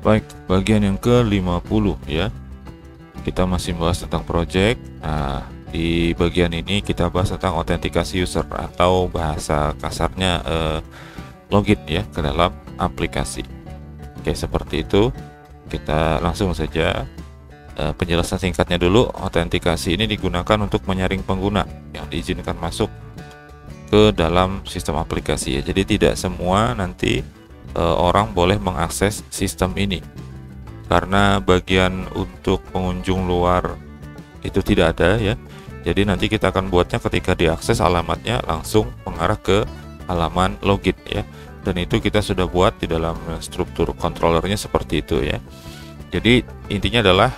Baik, bagian yang ke-50 ya. Kita masih bahas tentang project. Nah, di bagian ini kita bahas tentang autentikasi user atau bahasa kasarnya login ya ke dalam aplikasi. Oke, seperti itu. Kita langsung saja penjelasan singkatnya dulu. Autentikasi ini digunakan untuk menyaring pengguna yang diizinkan masuk ke dalam sistem aplikasi ya. Jadi tidak semua nanti orang boleh mengakses sistem ini, karena bagian untuk pengunjung luar itu tidak ada ya. Jadi nanti kita akan buatnya ketika diakses alamatnya langsung mengarah ke halaman login ya. Dan itu kita sudah buat di dalam struktur controllernya seperti itu ya. Jadi intinya adalah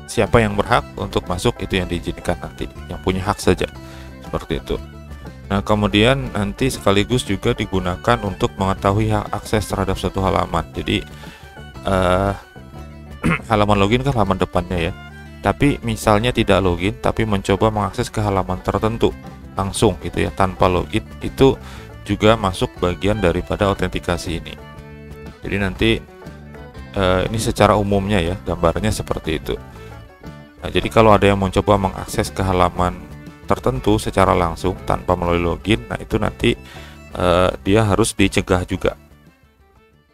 siapa yang berhak untuk masuk itu yang diizinkan nanti, yang punya hak saja, seperti itu. Nah, kemudian nanti sekaligus juga digunakan untuk mengetahui hak akses terhadap suatu halaman. Jadi halaman login kan halaman depannya ya. Tapi misalnya tidak login tapi mencoba mengakses ke halaman tertentu langsung gitu ya tanpa login, itu juga masuk bagian daripada autentikasi ini. Jadi nanti ini secara umumnya ya, gambarnya seperti itu. Nah, jadi kalau ada yang mencoba mengakses ke halaman tertentu secara langsung tanpa melalui login, nah itu nanti dia harus dicegah juga,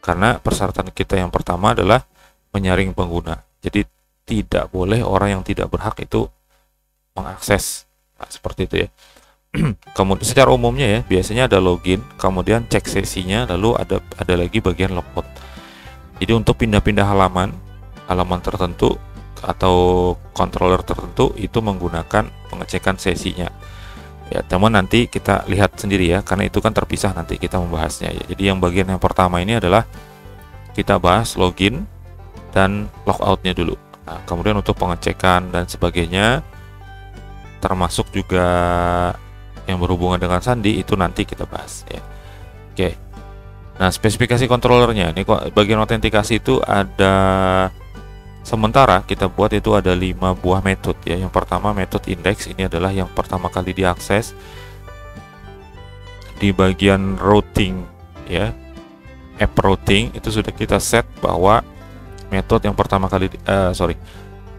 karena persyaratan kita yang pertama adalah menyaring pengguna. Jadi tidak boleh orang yang tidak berhak itu mengakses. Nah, seperti itu ya. Kemudian secara umumnya ya, biasanya ada login, kemudian cek sesinya, lalu ada lagi bagian logout. Jadi untuk pindah-pindah halaman tertentu atau controller tertentu itu menggunakan pengecekan sesinya ya, teman. Nanti kita lihat sendiri ya, karena itu kan terpisah nanti kita membahasnya ya. Jadi yang bagian yang pertama ini adalah kita bahas login dan logoutnya dulu. Nah, kemudian untuk pengecekan dan sebagainya, termasuk juga yang berhubungan dengan sandi, itu nanti kita bahas ya. Oke. Nah, spesifikasi controllernya ini bagian autentikasi itu ada, sementara kita buat itu ada 5 buah metode ya. Yang pertama metode index, ini adalah yang pertama kali diakses. Di bagian routing ya, app routing itu sudah kita set bahwa metode yang pertama kali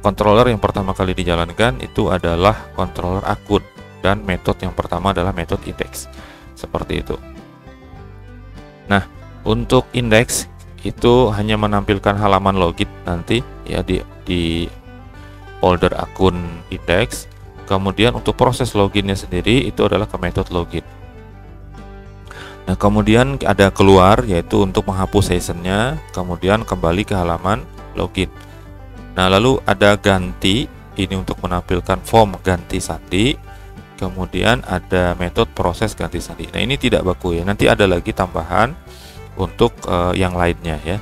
controller yang pertama kali dijalankan itu adalah controller akun, dan metode yang pertama adalah metode index, seperti itu. Nah, untuk index itu hanya menampilkan halaman login nanti ya di folder akun index. Kemudian untuk proses loginnya sendiri itu adalah ke metode login. Nah, kemudian ada keluar, yaitu untuk menghapus sessionnya, kemudian kembali ke halaman login. Nah, lalu ada ganti, ini untuk menampilkan form ganti sandi. Kemudian ada metode proses ganti sandi. Nah, ini tidak baku ya, nanti ada lagi tambahan untuk yang lainnya ya.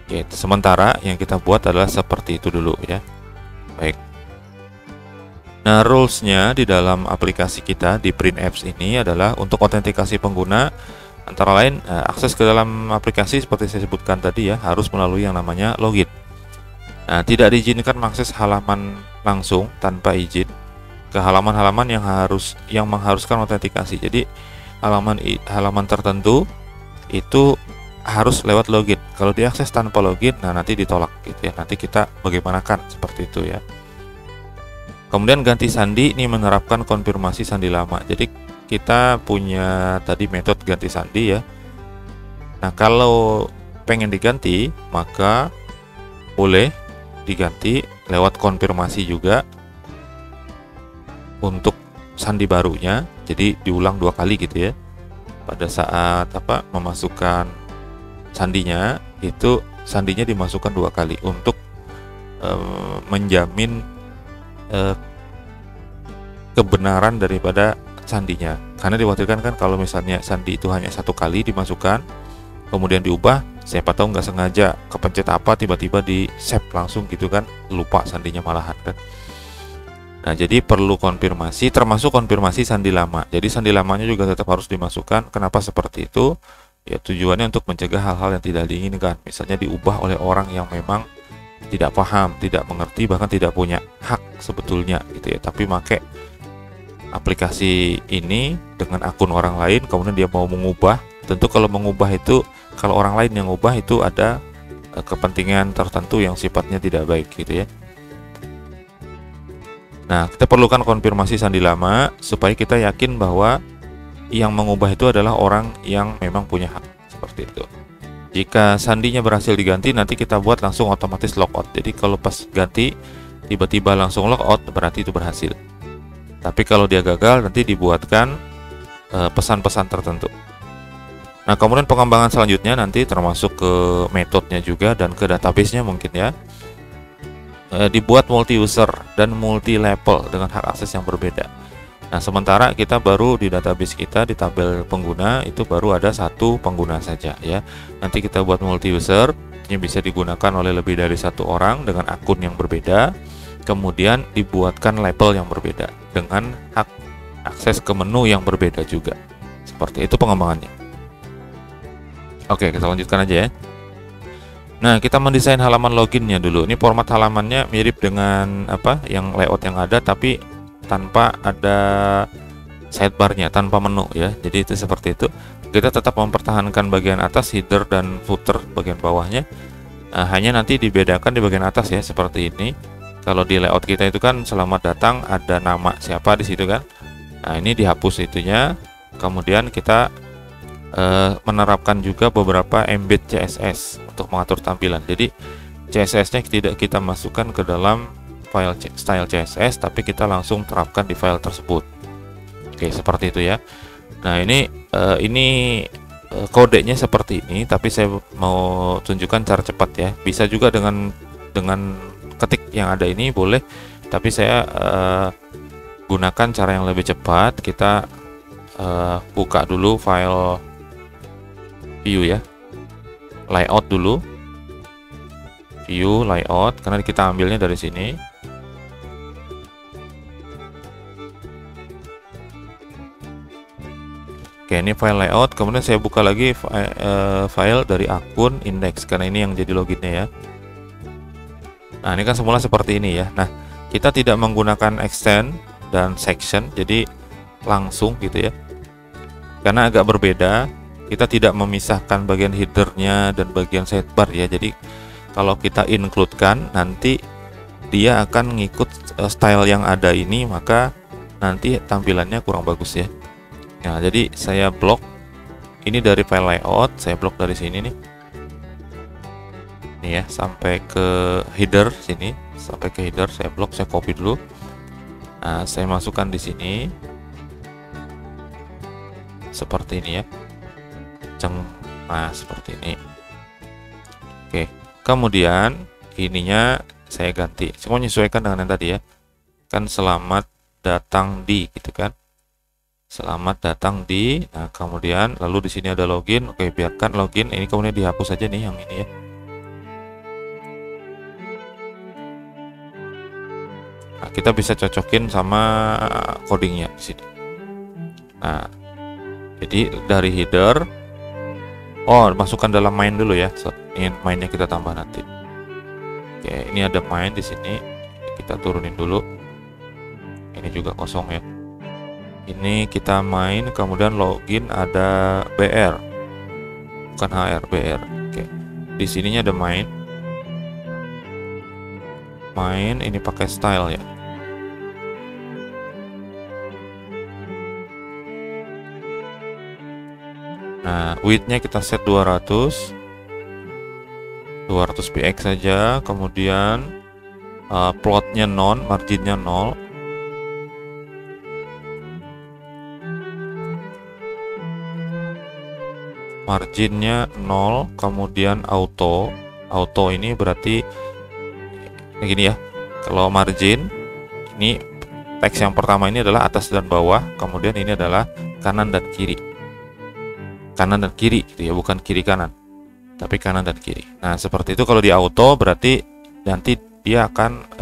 Oke, sementara yang kita buat adalah seperti itu dulu ya. Baik. Nah, rulesnya di dalam aplikasi kita di Print Apps ini adalah untuk autentikasi pengguna, antara lain akses ke dalam aplikasi seperti saya sebutkan tadi ya, harus melalui yang namanya login. Nah, tidak diizinkan mengakses halaman langsung tanpa izin ke halaman-halaman yang mengharuskan autentikasi. Jadi halaman tertentu itu harus lewat login. Kalau diakses tanpa login, nah nanti ditolak gitu ya. Nanti kita bagaimanakan seperti itu ya. Kemudian ganti sandi ini menerapkan konfirmasi sandi lama. Jadi kita punya tadi metode ganti sandi ya. Nah, kalau pengen diganti, maka boleh diganti lewat konfirmasi juga untuk sandi barunya. Jadi diulang 2 kali gitu ya. Pada saat memasukkan sandinya, itu sandinya dimasukkan 2 kali untuk menjamin kebenaran daripada sandinya. Karena dikhawatirkan kan kalau misalnya sandi itu hanya 1 kali dimasukkan, kemudian diubah, siapa tahu nggak sengaja kepencet apa, tiba-tiba di save langsung gitu kan, lupa sandinya malahan kan. Nah, jadi perlu konfirmasi, termasuk konfirmasi sandi lama. Jadi sandi lamanya juga tetap harus dimasukkan. Kenapa seperti itu? Ya, tujuannya untuk mencegah hal-hal yang tidak diinginkan. Misalnya diubah oleh orang yang memang tidak paham, tidak mengerti, bahkan tidak punya hak sebetulnya gitu ya, tapi pakai aplikasi ini dengan akun orang lain, kemudian dia mau mengubah. Tentu kalau mengubah itu kalau orang lain yang ngubah itu ada kepentingan tertentu yang sifatnya tidak baik gitu ya. Nah, kita perlukan konfirmasi sandi lama supaya kita yakin bahwa yang mengubah itu adalah orang yang memang punya hak, seperti itu. Jika sandinya berhasil diganti, nanti kita buat langsung otomatis logout. Jadi kalau pas ganti tiba-tiba langsung logout, berarti itu berhasil. Tapi kalau dia gagal, nanti dibuatkan pesan-pesan tertentu. Nah, kemudian pengembangan selanjutnya nanti termasuk ke metodenya juga dan ke database-nya mungkin ya. Dibuat multi user dan multi level dengan hak akses yang berbeda. Nah, sementara kita baru di database kita di tabel pengguna itu baru ada satu pengguna saja ya. Nanti kita buat multi user, ini bisa digunakan oleh lebih dari satu orang dengan akun yang berbeda. Kemudian dibuatkan label yang berbeda dengan hak akses ke menu yang berbeda juga. Seperti itu pengembangannya. Oke, kita lanjutkan aja ya. Nah, kita mendesain halaman loginnya dulu. Ini format halamannya mirip dengan yang layout yang ada, tapi tanpa ada sidebarnya, tanpa menu ya. Jadi itu seperti itu. Kita tetap mempertahankan bagian atas, header dan footer bagian bawahnya. Nah, hanya nanti dibedakan di bagian atas ya, seperti ini. Kalau di layout kita itu kan selamat datang ada nama siapa di situ kan. Nah, ini dihapus itunya. Kemudian kita menerapkan juga beberapa embed CSS untuk mengatur tampilan. Jadi CSS-nya tidak kita masukkan ke dalam file style CSS, tapi kita langsung terapkan di file tersebut. Oke, seperti itu ya. Nah, ini kodenya seperti ini, tapi saya mau tunjukkan cara cepat ya. Bisa juga dengan ketik yang ada ini boleh, tapi saya gunakan cara yang lebih cepat. Kita buka dulu file view ya, layout dulu, view layout, karena kita ambilnya dari sini. Oke, ini file layout. Kemudian saya buka lagi file dari akun index, karena ini yang jadi loginnya ya. Nah, ini kan semula seperti ini ya. Nah, kita tidak menggunakan extend dan section, jadi langsung gitu ya, karena agak berbeda. Kita tidak memisahkan bagian headernya dan bagian sidebar ya. Jadi kalau kita include-kan, nanti dia akan ngikut style yang ada ini, maka nanti tampilannya kurang bagus ya. Nah, jadi saya blok ini dari file layout, saya blok dari sini nih. Ini ya, sampai ke header sini, sampai ke header saya blok, saya copy dulu. Nah, saya masukkan di sini seperti ini ya. Nah, seperti ini. Oke, kemudian ininya saya ganti, semua menyesuaikan dengan yang tadi ya. Kan selamat datang di gitu kan. Selamat datang di. Nah, kemudian lalu di sini ada login. Oke, biarkan login. Ini kemudian dihapus aja nih yang ini ya. Nah, kita bisa cocokin sama codingnya di sini. Nah, jadi dari header, masukkan dalam main dulu ya. Ini mainnya kita tambah nanti. Oke, ini ada main di sini. Kita turunin dulu. Ini juga kosong ya. Ini kita main, kemudian login ada BR. Bukan HR, BR. Oke. Di sininya ada main. Main ini pakai style ya. Nah, width-nya kita set 200 px saja. Kemudian plotnya non, marginnya 0. Marginnya 0. Kemudian auto ini berarti begini ya. Kalau margin ini teks yang pertama ini adalah atas dan bawah, kemudian ini adalah kanan dan kiri. Kanan dan kiri gitu ya, bukan kiri kanan, tapi kanan dan kiri. Nah, seperti itu. Kalau di auto berarti nanti dia akan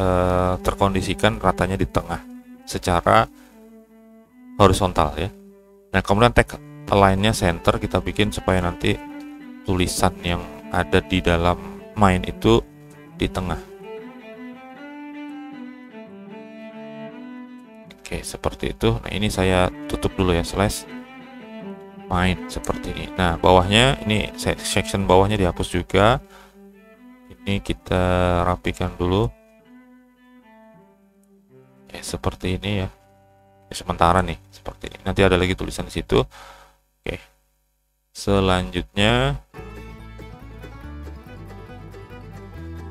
terkondisikan ratanya di tengah secara horizontal ya. Nah, kemudian tag align-nya center kita bikin supaya nanti tulisan yang ada di dalam main itu di tengah. Oke, seperti itu. Nah, ini saya tutup dulu ya, slash. main seperti ini. Nah, bawahnya ini section bawahnya dihapus juga. Ini kita rapikan dulu. Seperti ini ya. Sementara nih, seperti ini. Nanti ada lagi tulisan di situ. Oke. Selanjutnya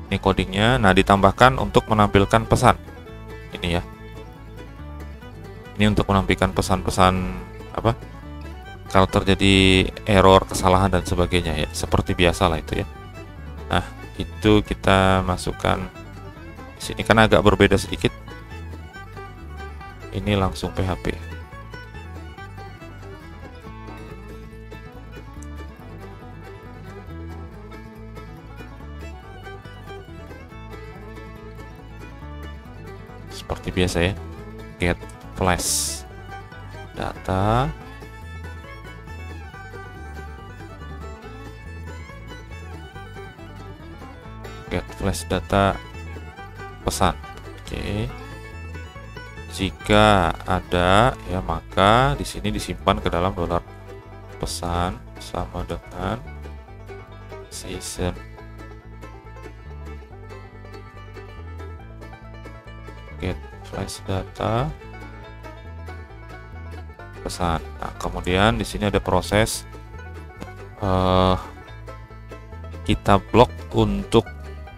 ini codingnya. Nah, ditambahkan untuk menampilkan pesan. Ini ya. Ini untuk menampilkan pesan-pesan apa? Kalau terjadi error, kesalahan dan sebagainya ya. Seperti biasa lah itu ya. Nah, itu kita masukkan di sini karena agak berbeda sedikit. Ini langsung PHP. Seperti biasa ya. Get flash data. Get flash data pesan. Oke. Jika ada ya, maka di sini disimpan ke dalam dolar pesan sama dengan season. Get flash data pesan. Nah, kemudian di sini ada proses kita blok untuk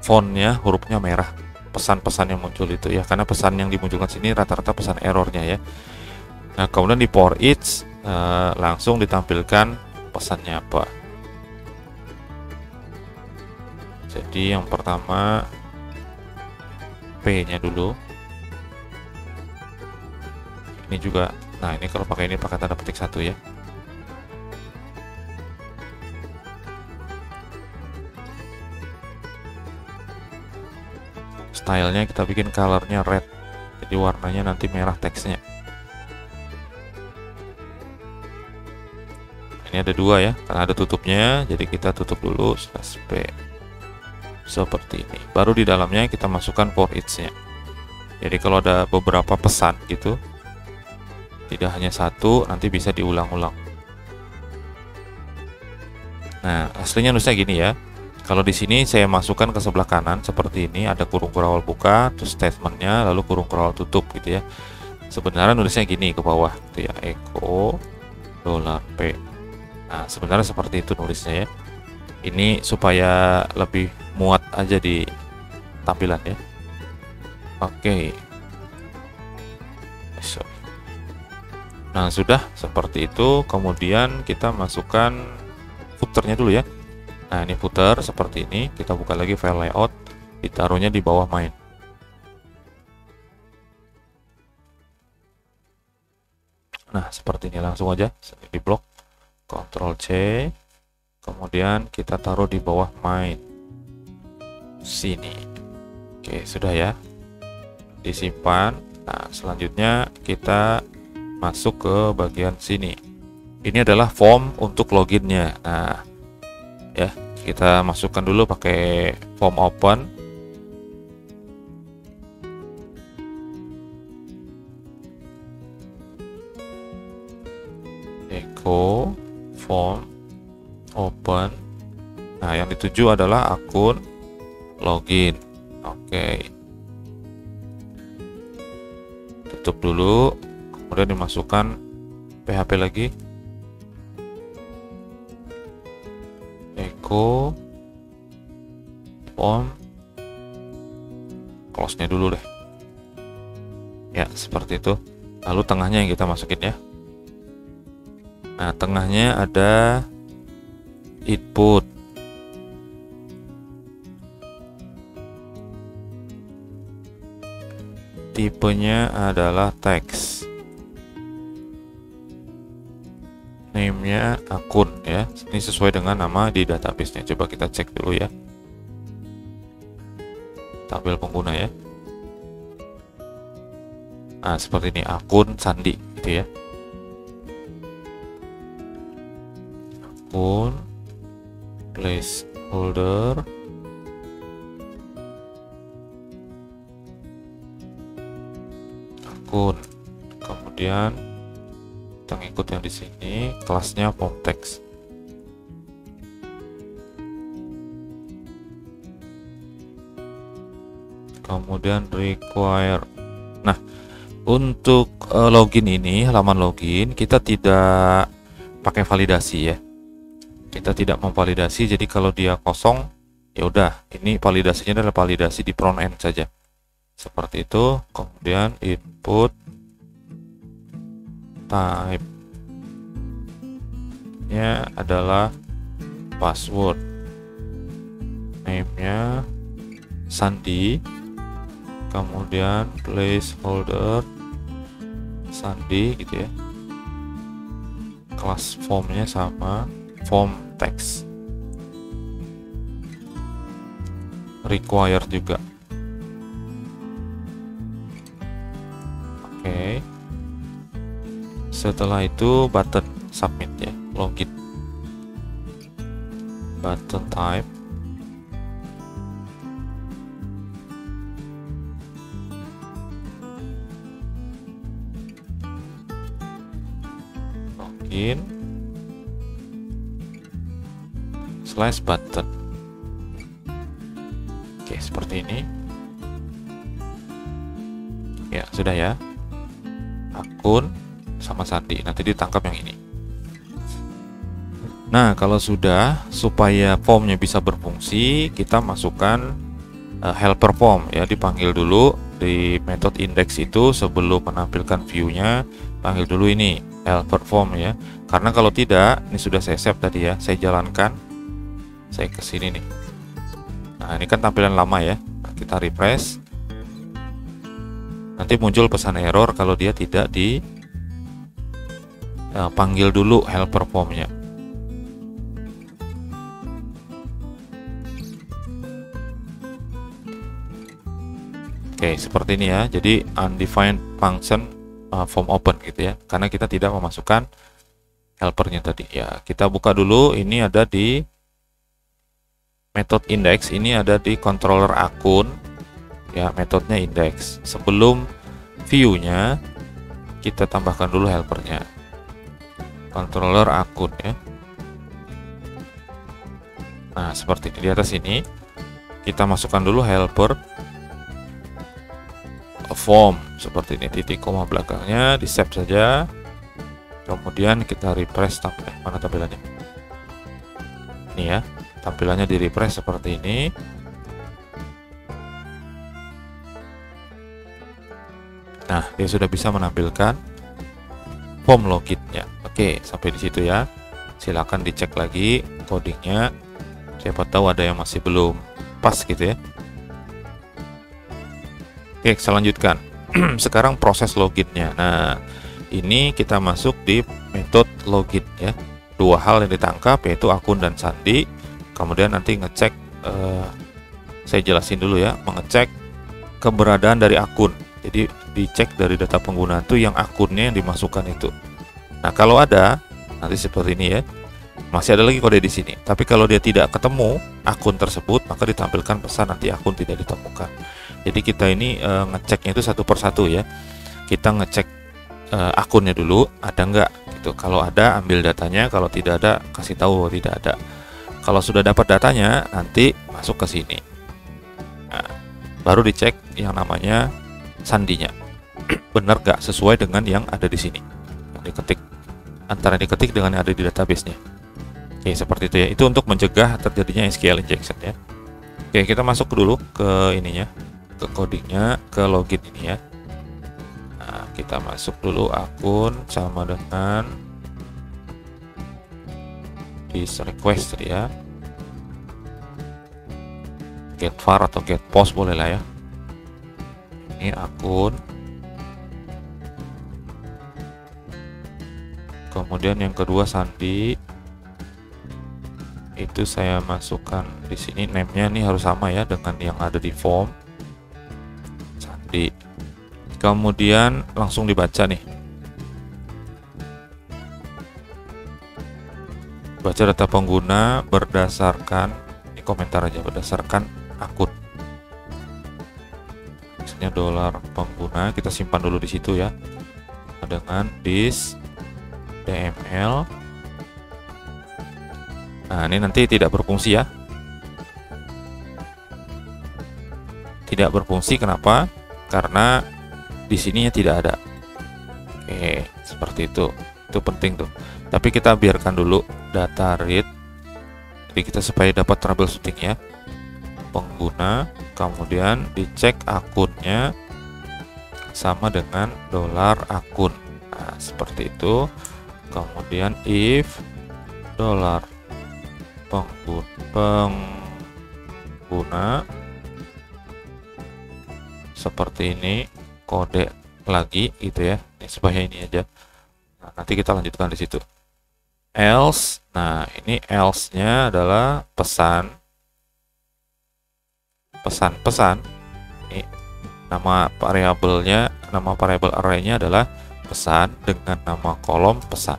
fontnya, hurufnya merah, pesan-pesan yang muncul itu ya, karena pesan yang dimunculkan sini rata-rata pesan errornya ya. Nah, kemudian di for each langsung ditampilkan pesannya apa. Jadi yang pertama P-nya dulu. Ini juga, nah ini kalau pakai ini pakai tanda petik 1 ya. Stylenya kita bikin colornya red, jadi warnanya nanti merah teksnya. Ini ada 2 ya, karena ada tutupnya, jadi kita tutup dulu /p seperti ini. Baru di dalamnya kita masukkan for each-nya. Jadi kalau ada beberapa pesan gitu, tidak hanya satu, nanti bisa diulang-ulang. Nah, aslinya nulisnya gini ya. Kalau di sini saya masukkan ke sebelah kanan seperti ini, ada kurung kurawal buka, terus statementnya, lalu kurung kurawal tutup gitu ya. Sebenarnya nulisnya gini ke bawah, gitu ya, echo $P. Nah, sebenarnya seperti itu nulisnya ya. Ini supaya lebih muat aja di tampilan ya. Oke. Nah, sudah seperti itu. Kemudian kita masukkan footernya dulu ya. Nah, ini footer seperti ini. Kita buka lagi file layout, ditaruhnya di bawah main. Nah, seperti ini langsung aja di blok. Ctrl C. Kemudian kita taruh di bawah main. Sini. Oke, sudah ya. Disimpan. Nah, selanjutnya kita masuk ke bagian sini. Ini adalah form untuk loginnya. Nah, ya, kita masukkan dulu pakai form open. Echo form open. Nah, yang dituju adalah akun login. Oke. Tutup dulu, kemudian dimasukkan PHP lagi. Echo form, close-nya dulu deh. Ya, seperti itu. Lalu tengahnya yang kita masukin ya. Nah, tengahnya ada input. Tipenya adalah teks. Name-nya akun ya. Ini sesuai dengan nama di database-nya. Coba kita cek dulu ya. Tabel pengguna ya. Nah, seperti ini, akun Sandi gitu ya. Akun placeholder akun, kemudian kita ngikut yang di sini, kelasnya form text. Kemudian require. Nah, untuk login ini, halaman login, kita tidak pakai validasi ya. Kita tidak memvalidasi, jadi kalau dia kosong, ya udah, ini validasinya adalah validasi di front end saja. Seperti itu. Kemudian input type nya adalah password, name-nya Sandi, kemudian placeholder Sandi gitu ya. Kelas formnya sama, form text. Required juga. Oke. Setelah itu button submit ya, login. Button type login slash button. Oke, seperti ini. Ya, sudah ya. Akun sama Sandi, nanti ditangkap yang ini. Nah, kalau sudah, supaya formnya bisa berfungsi, kita masukkan helper form ya, dipanggil dulu di metode index itu sebelum menampilkan view-nya, panggil dulu ini helper form ya. Karena kalau tidak, ini sudah saya save tadi ya, saya jalankan, saya ke sini nih. Nah, ini kan tampilan lama ya. Nah, kita refresh. Nanti muncul pesan error kalau dia tidak dipanggil dulu helper formnya. Oke, seperti ini ya. Jadi undefined function form open gitu ya. Karena kita tidak memasukkan helpernya tadi. Ya, kita buka dulu. Ini ada di metode index. Ini ada di controller akun. Ya, metodenya index. Sebelum view-nya, kita tambahkan dulu helpernya. Controller akun ya. Nah, seperti ini di atas ini. Kita masukkan dulu helper form seperti ini, titik koma belakangnya di save saja. Kemudian kita refresh mana tampilannya? Ini ya, tampilannya di refresh seperti ini. Nah, dia sudah bisa menampilkan form loginnya. Oke, sampai di situ ya. Silakan dicek lagi codingnya. Siapa tahu ada yang masih belum pas gitu ya. Oke, saya lanjutkan. Sekarang proses loginnya. Nah, ini kita masuk di metode login ya. Dua hal yang ditangkap yaitu akun dan Sandi. Kemudian nanti ngecek, saya jelasin dulu ya, mengecek keberadaan dari akun. Jadi dicek dari data pengguna itu yang akunnya yang dimasukkan itu. Nah, kalau ada nanti seperti ini ya. Masih ada lagi kode di sini. Tapi kalau dia tidak ketemu akun tersebut, maka ditampilkan pesan nanti akun tidak ditemukan. Jadi kita ini ngeceknya itu satu persatu ya. Kita ngecek akunnya dulu ada nggak gitu. Kalau ada ambil datanya, kalau tidak ada kasih tahu tidak ada. Kalau sudah dapat datanya nanti masuk ke sini. Nah, baru dicek yang namanya sandinya. Benar nggak sesuai dengan yang ada di sini. Yang diketik antara diketik dengan yang ada di database-nya. Oke, seperti itu ya. Itu untuk mencegah terjadinya SQL injection ya. Oke, kita masuk dulu ke ininya, ke codingnya, ke login ini ya. Nah, kita masuk dulu akun sama dengan this request ya. Get var atau get post boleh lah ya. Ini akun. Kemudian yang kedua Sandi. Itu saya masukkan di sini name-nya nih harus sama ya dengan yang ada di form Sandi. Kemudian langsung dibaca nih. Baca data pengguna berdasarkan, ini komentar aja, berdasarkan akun. Misalnya $pengguna, kita simpan dulu di situ ya. Dengan this DML. Nah, ini nanti tidak berfungsi ya. Tidak berfungsi kenapa? Karena di sininya tidak ada. Oke, seperti itu. Itu penting tuh. Tapi kita biarkan dulu data read. Jadi kita supaya dapat troubleshooting ya. Pengguna, kemudian dicek akunnya sama dengan $akun. Nah, seperti itu. Kemudian if pengguna seperti ini, kode lagi gitu ya. Ini supaya ini aja. Nah, nanti kita lanjutkan di situ. Else, nah ini else-nya adalah pesan. Ini nama variabelnya, nama variabel array-nya adalah pesan dengan nama kolom pesan.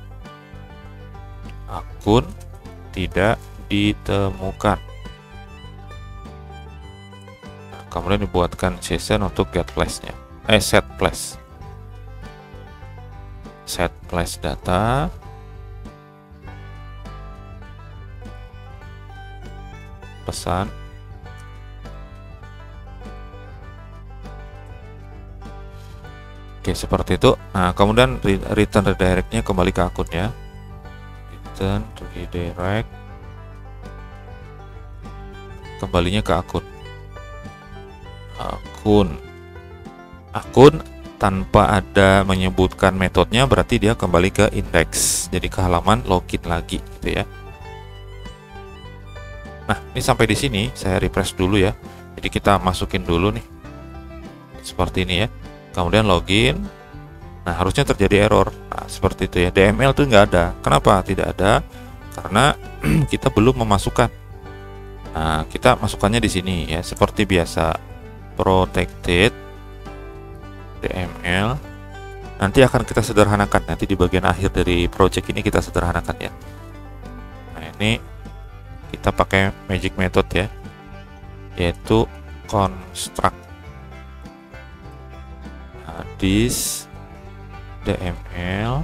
Akun tidak ditemukan. Kemudian dibuatkan session untuk get flash-nya, set flash data, pesan, oke seperti itu. Nah kemudian return redirect-nya kembali ke akunnya, return redirect kembalinya ke akun tanpa ada menyebutkan metodenya, berarti dia kembali ke index, jadi ke halaman login lagi gitu ya. Nah ini sampai di sini saya refresh dulu ya, jadi kita masukin dulu nih seperti ini ya, kemudian login. Nah harusnya terjadi error. Nah, seperti itu ya, DML tuh nggak ada. Kenapa tidak ada? Karena kita belum memasukkan. Nah kita masukkannya di sini ya, seperti biasa, protected DML. Nanti akan kita sederhanakan, nanti di bagian akhir dari project ini kita sederhanakan ya. Nah ini kita pakai magic method ya, yaitu construct this DML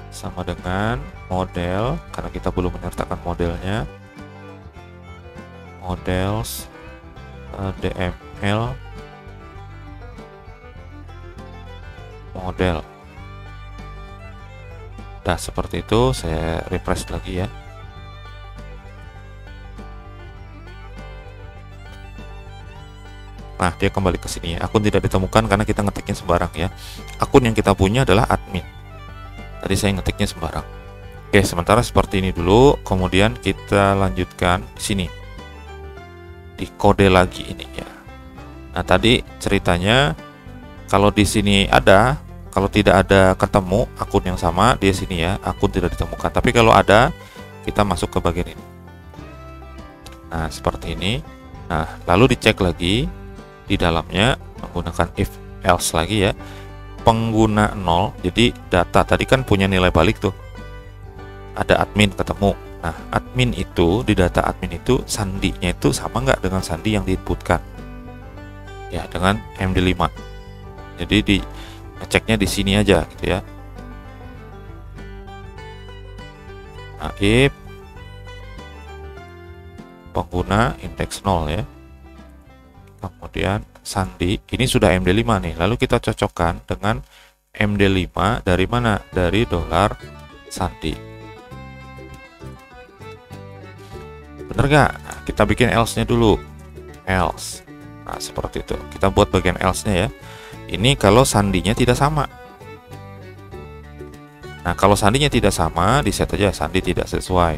sama dengan model, karena kita belum menyertakan modelnya, models DML model. Nah seperti itu, saya refresh lagi ya. Nah dia kembali ke sini ya. Akun tidak ditemukan karena kita ngetiknya sembarang ya. Akun yang kita punya adalah admin. Tadi saya ngetiknya sembarang. Oke, sementara seperti ini dulu. Kemudian kita lanjutkan di sini, di kode lagi ini ya. Nah tadi ceritanya kalau di sini ada, kalau tidak ada ketemu akun yang sama di sini ya, akun tidak ditemukan. Tapi kalau ada, kita masuk ke bagian ini. Nah seperti ini. Nah lalu dicek lagi di dalamnya menggunakan if else lagi ya. Pengguna 0, jadi data tadi kan punya nilai balik tuh, ada admin ketemu. Nah admin itu, di data admin itu sandinya itu sama nggak dengan sandi yang diinputkan ya, dengan MD5. Jadi di ngeceknya di sini aja gitu ya. Nah, if pengguna indeks 0 ya, kemudian sandi ini sudah MD5 nih, lalu kita cocokkan dengan MD5 dari mana? Dari $sandi. Bener nggak? Nah, kita bikin else-nya dulu, else. Nah seperti itu, kita buat bagian else-nya ya. Ini kalau sandinya tidak sama. Nah kalau sandinya tidak sama, di set aja sandi tidak sesuai,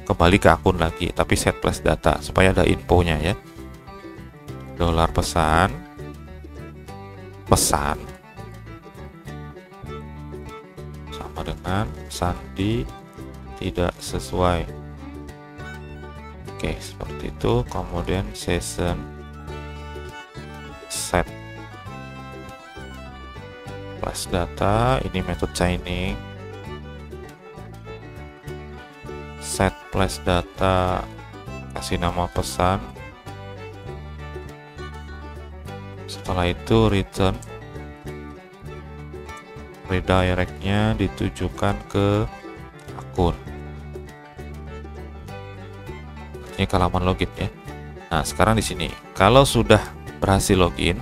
kembali ke akun lagi, tapi set flash data supaya ada infonya ya. $pesan sama dengan sandi tidak sesuai. Oke seperti itu. Kemudian session set flash data, ini metode chaining, set flash data, kasih nama pesan. Setelah itu return Redirectnya ditujukan ke akun. Ini ke halaman login ya. Nah, sekarang di sini kalau sudah berhasil login,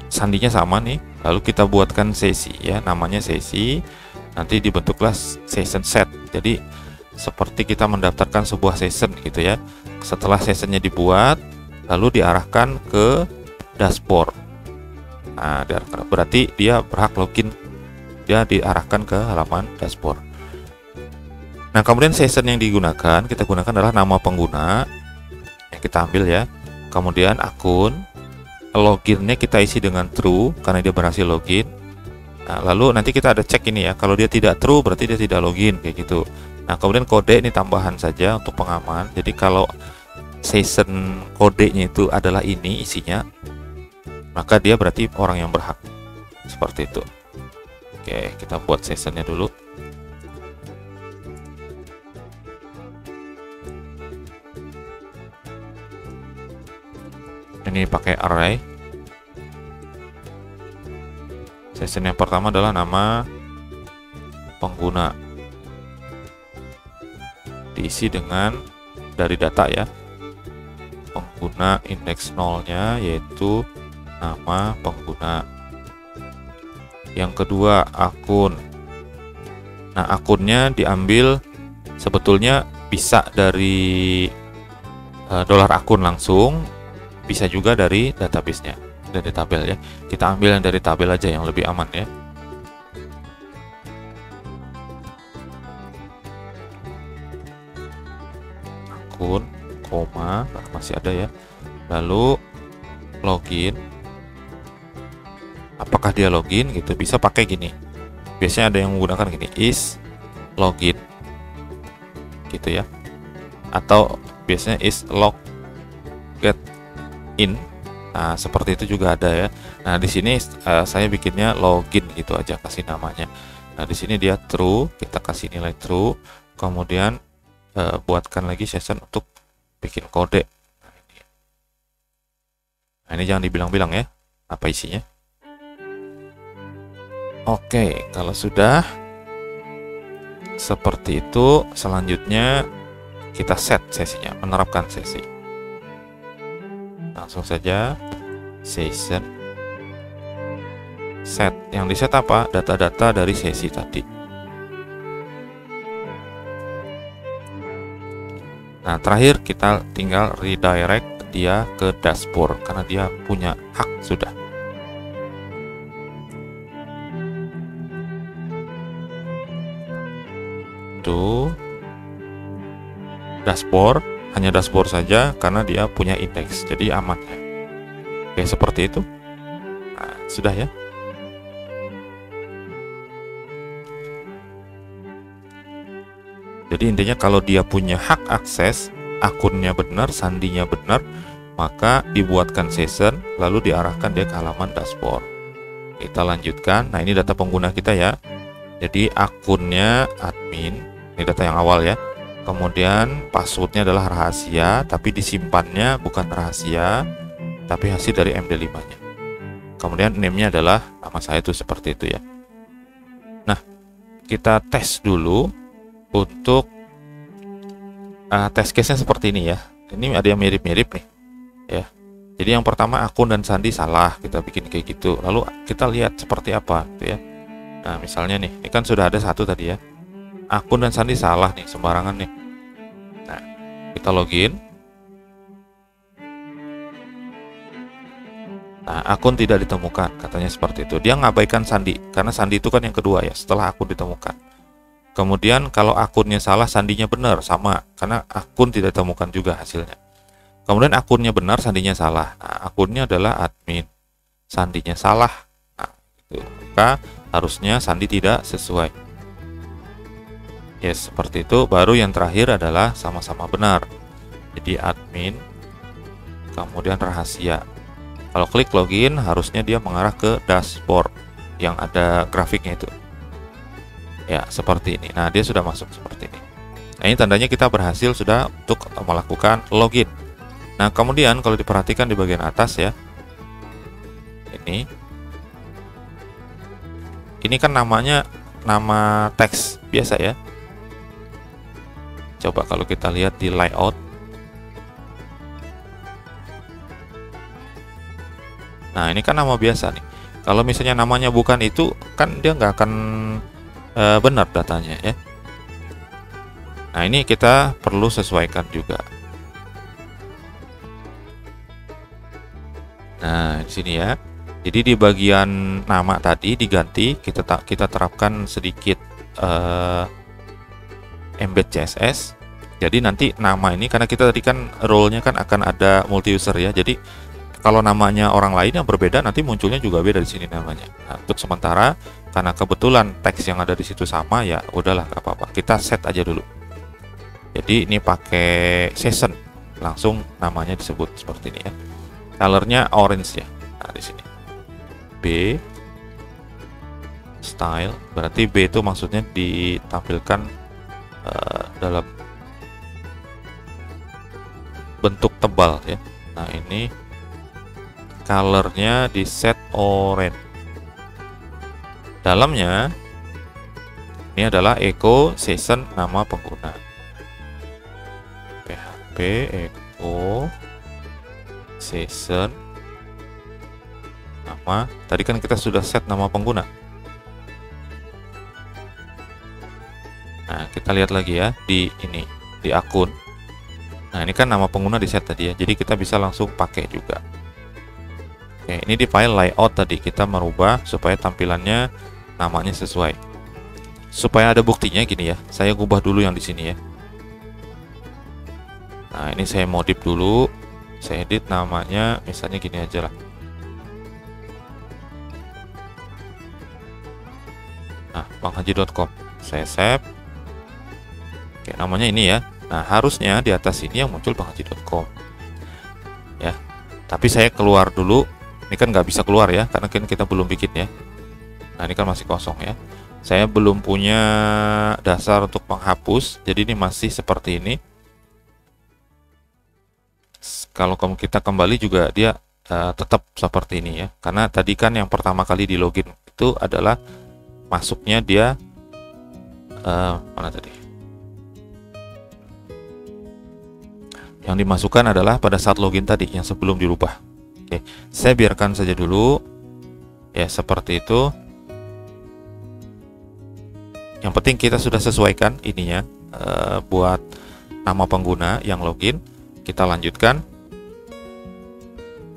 sandinya sama nih, lalu kita buatkan sesi ya, namanya sesi. Nanti dibentuklah session set. Jadi seperti kita mendaftarkan sebuah session gitu ya. Setelah sessionnya dibuat, lalu diarahkan ke dashboard. Nah, berarti dia berhak login. Dia diarahkan ke halaman dashboard. Nah, kemudian session yang digunakan, kita gunakan adalah nama pengguna yang kita ambil ya. Kemudian akun, loginnya kita isi dengan true karena dia berhasil login. Nah, lalu nanti kita ada cek ini ya, kalau dia tidak true berarti dia tidak login kayak gitu. Nah, kemudian kode ini tambahan saja untuk pengaman. Jadi kalau session kodenya itu adalah ini isinya, maka dia berarti orang yang berhak. Seperti itu. Oke, kita buat sessionnya dulu. Ini pakai array. Session yang pertama adalah nama pengguna, diisi dengan dari data ya, pengguna indeks 0-nya yaitu nama pengguna. Yang kedua akun. Nah, akunnya diambil sebetulnya bisa dari dolar akun langsung, bisa juga dari database-nya, dari tabel ya. Kita ambil yang dari tabel aja yang lebih aman ya. Akun, koma, masih ada ya. Lalu login. Apakah dia login gitu? Bisa pakai gini. Biasanya ada yang menggunakan gini, is login. Gitu ya. Atau biasanya is log get in. Nah, seperti itu juga ada ya. Nah, di sini saya bikinnya login gitu aja, kasih namanya. Nah, di sini dia true, kita kasih nilai true. Kemudian buatkan lagi session untuk bikin kode. Nah, ini jangan dibilang-bilang ya, apa isinya. Oke, kalau sudah seperti itu, selanjutnya kita set sesinya, menerapkan sesi. Langsung saja session set. Yang di set apa? Data-data dari sesi tadi. Nah, terakhir kita tinggal redirect dia ke dashboard karena dia punya hak sudah. Tuh, dashboard, hanya dashboard saja karena dia punya indeks, jadi aman ya. Oke, seperti itu. Nah, sudah ya. Jadi intinya kalau dia punya hak akses, akunnya benar, sandinya benar, maka dibuatkan session lalu diarahkan dia ke halaman dashboard. Kita lanjutkan. Nah, ini data pengguna kita ya. Jadi akunnya admin, ini data yang awal ya. Kemudian passwordnya adalah rahasia, tapi disimpannya bukan rahasia, tapi hasil dari MD5-nya. Kemudian name-nya adalah nama saya itu, seperti itu ya. Nah, kita tes dulu untuk test case-nya seperti ini ya. Ini ada yang mirip-mirip nih ya. Jadi yang pertama akun dan sandi salah, kita bikin kayak gitu. Lalu kita lihat seperti apa gitu ya. Nah, misalnya nih, ini kan sudah ada satu tadi ya. Akun dan sandi salah nih, sembarangan nih. Nah, kita login. Nah, akun tidak ditemukan, katanya seperti itu. Dia ngabaikan sandi, karena sandi itu kan yang kedua ya, setelah akun ditemukan. Kemudian kalau akunnya salah, sandinya benar, sama, karena akun tidak ditemukan juga hasilnya. Kemudian akunnya benar, sandinya salah. Nah, akunnya adalah admin, sandinya salah. Nah, itu. Maka harusnya sandi tidak sesuai. Yes, seperti itu. Baru yang terakhir adalah sama-sama benar. Jadi admin, kemudian rahasia. Kalau klik login, harusnya dia mengarah ke dashboard yang ada grafiknya itu. Ya, seperti ini. Nah, dia sudah masuk seperti ini. Nah, ini tandanya kita berhasil sudah untuk melakukan login. Nah, kemudian kalau diperhatikan di bagian atas ya, ini ini kan namanya nama teks biasa ya. Coba kalau kita lihat di layout. Nah, ini kan nama biasa nih. Kalau misalnya namanya bukan itu, kan dia nggak akan benar datanya ya. Nah, ini kita perlu sesuaikan juga. Nah, di sini ya. Jadi di bagian nama tadi diganti, kita terapkan sedikit embed CSS. Jadi nanti nama ini, karena kita tadi kan role-nya kan akan ada multi user ya. Jadi kalau namanya orang lain yang berbeda, nanti munculnya juga beda di sini namanya. Nah, untuk sementara karena kebetulan teks yang ada di situ sama, ya udahlah gak apa-apa. Kita set aja dulu. Jadi ini pakai session, langsung namanya disebut seperti ini ya. Colornya orange ya. Nah, di sini B style, berarti B itu maksudnya ditampilkan dalam bentuk tebal ya. Nah, ini colornya di set orange. Dalamnya ini adalah echo session nama pengguna. PHP echo session nama. Tadi kan kita sudah set nama pengguna. Nah, kita lihat lagi ya di ini, di akun. Nah, ini kan nama pengguna di set tadi ya. Jadi kita bisa langsung pakai juga. Oke, ini di file layout tadi kita merubah supaya tampilannya namanya sesuai. Supaya ada buktinya gini ya. Saya ubah dulu yang di sini ya. Nah, ini saya modif dulu. Saya edit namanya misalnya gini aja lah. Nah, banghaji.com. Saya save. Oke, namanya ini ya. Nah, harusnya di atas ini yang muncul banghaji.com. Ya. Tapi saya keluar dulu. Ini kan nggak bisa keluar ya, karena kan kita belum bikin ya. Nah, ini kan masih kosong ya. Saya belum punya dasar untuk menghapus, jadi ini masih seperti ini. Kalau kita kembali juga dia tetap seperti ini ya, karena tadi kan yang pertama kali di login itu adalah masuknya dia mana tadi? Yang dimasukkan adalah pada saat login tadi, yang sebelum dirubah. Oke, saya biarkan saja dulu ya seperti itu. Yang penting kita sudah sesuaikan ininya buat nama pengguna yang login. Kita lanjutkan.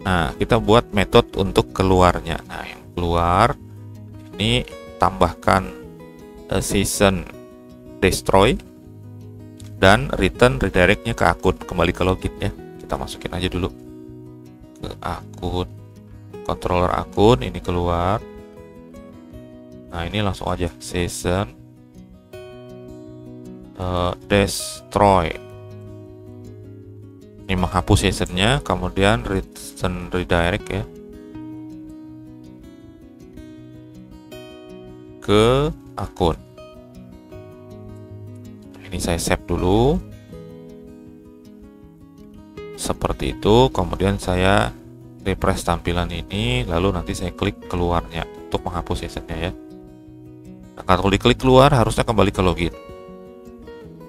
Nah, kita buat metode untuk keluarnya. Nah, yang keluar ini tambahkan session destroy dan return redirectnya ke akun, kembali ke login ya. Kita masukin aja dulu ke akun, controller akun, ini keluar. Nah, ini langsung aja session destroy. Ini menghapus sessionnya, kemudian return redirect ya ke akun. Ini saya save dulu seperti itu, kemudian saya refresh tampilan ini, lalu nanti saya klik keluarnya untuk menghapus sessionnya ya. Nah, kalau diklik keluar harusnya kembali ke login,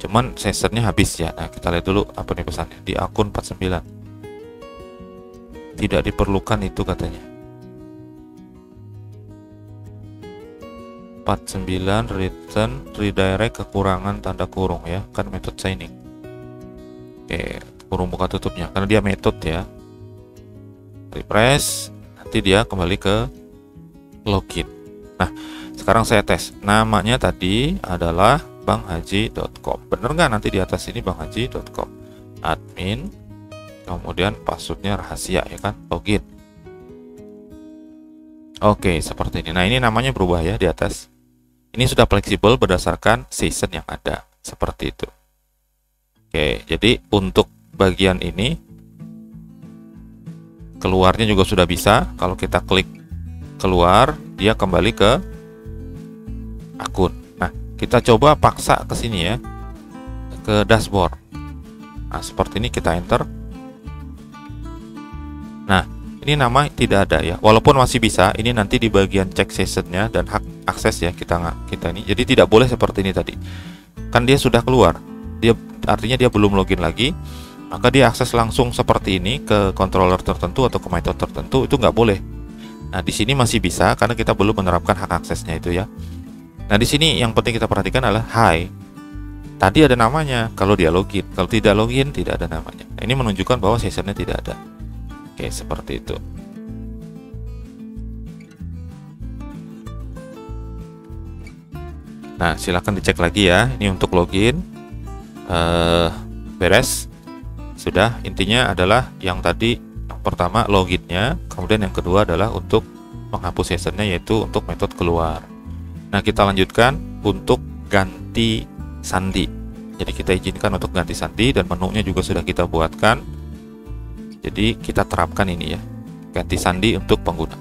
cuman sessionnya habis ya. Nah, kita lihat dulu apa nih pesannya di akun 49. Tidak diperlukan itu katanya. 49 return redirect kekurangan tanda kurung ya, kan metode signing. Oke, kurung buka tutupnya karena dia metode ya. Refresh, nanti dia kembali ke login. Nah, sekarang saya tes. Namanya tadi adalah banghaji.com. Bener nggak nanti di atas ini banghaji.com. Admin, kemudian passwordnya rahasia ya kan, login. Oke, seperti ini. Nah, ini namanya berubah ya di atas. Ini sudah fleksibel berdasarkan season yang ada, seperti itu. Oke, jadi untuk bagian ini keluarnya juga sudah bisa. Kalau kita klik keluar, dia kembali ke akun. Nah, kita coba paksa ke sini ya, ke dashboard. Nah, seperti ini kita enter. Nah, Ini nama tidak ada ya, walaupun masih bisa. Ini nanti di bagian cek sessionnya dan hak akses ya, kita ini. Jadi tidak boleh seperti ini tadi. Kan dia sudah keluar, artinya dia belum login lagi, maka dia akses langsung seperti ini ke controller tertentu atau ke metode tertentu, itu nggak boleh. Nah, di sini masih bisa karena kita belum menerapkan hak aksesnya itu ya. Nah, di sini yang penting kita perhatikan adalah hi. Tadi ada namanya kalau dia login, kalau tidak login tidak ada namanya. Nah, ini menunjukkan bahwa sessionnya tidak ada. Oke, seperti itu. Nah, silahkan dicek lagi ya. Ini untuk login. Beres. Sudah, intinya adalah yang tadi yang pertama loginnya, kemudian yang kedua adalah untuk menghapus sessionnya, yaitu untuk metode keluar. Nah, kita lanjutkan untuk ganti sandi. Jadi kita izinkan untuk ganti sandi dan menunya juga sudah kita buatkan. Jadi kita terapkan ini ya, ganti sandi untuk pengguna.